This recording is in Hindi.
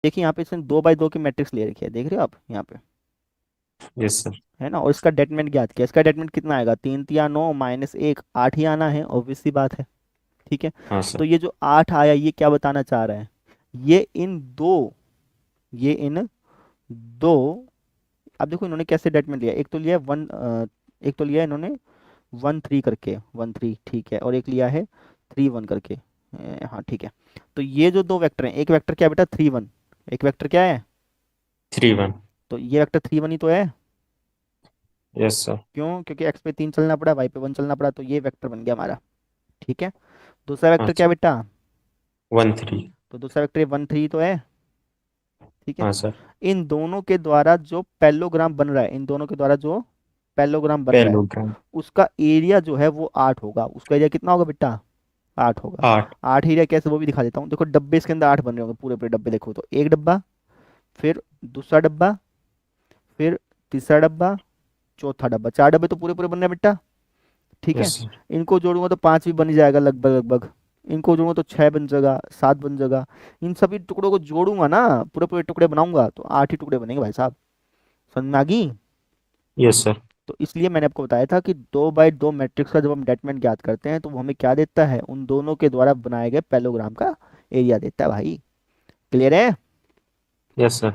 देखिए यहाँ पे इसने 2 बाई 2 की मैट्रिक्स ले रखी है, देख रहे हो आप यहाँ पे, यस सर। है ना। और इसका डेटर्मिनेंट ज्ञात किया, इसका डेटर्मिनेंट कितना आएगा, 3 3 9 -1, 8 ही आना है, ऑब्वियस सी बात है। ठीक है। हाँ तो सर। ये जो 8 आया ये क्या बताना चाह रहा है, ये इन दो, ये इन दो, अब देखो इन्होंने कैसे डेटर्मिनेंट लिया, एक तो लिया 1, एक तो लिया इन्होंने 1 3 करके, 1 3 ठीक है, और एक लिया है 3 1 करके, हाँ ठीक है। तो ये जो दो वेक्टर हैं, एक वेक्टर क्या है बेटा 3 1, एक वेक्टर क्या है, 3 1। तो ये वेक्टर 3 1 ही तो है। Yes sir. क्यों, क्योंकि एक्स पे 3 चलना पड़ा, वाई पे 1 चलना पड़ा, तो ये वेक्टर बन गया हमारा। ठीक है। दूसरा हाँ वेक्टर क्या सर। बेटा, 1 3। तो दूसरा वेक्टर 1 3 तो है। ठीक है। हाँ सर। इन दोनों के द्वारा जो पैरेललोग्राम बन रहा है, इन दोनों के द्वारा जो पैरेललोग्राम बन रहा है, पैरेललोग्राम। उसका एरिया जो है वो 8 होगा, उसका एरिया कितना होगा बेटा, 8 होगा। 8। 8 एरिया कैसे वो भी दिखा देता हूँ, देखो डब्बे इसके अंदर 8 बन रहे होंगे, पूरे पूरे डब्बे देखो, तो एक डब्बा, फिर दूसरा डब्बा, फिर तीसरा डब्बा, चौथा डब्बा, 4 डब्बे तो पूरे पूरे बन रहे हैं बेटा। ठीक है। Yes sir. इनको जोड़ूंगा तो 5 भी बन ही जाएगा लगभग लगभग, इनको जोड़ूंगा तो 6 बन जाएगा, 7 बन जाएगा। इन सभी टुकड़ों को जोड़ूंगा ना, पूरे पूरे टुकड़े बनाऊंगा तो 8 ही टुकड़े बनेंगे भाई साहब, समझ में आ गई। Yes sir. तो इसलिए मैंने आपको बताया था कि 2 बाई 2 मैट्रिक्स का जब हम डेटर्मिनेंट ज्ञात करते हैं तो वो हमें क्या देता है, उन दोनों के द्वारा बनाए गए पैरेललोग्राम का एरिया देता है भाई। क्लियर है। Yes sir.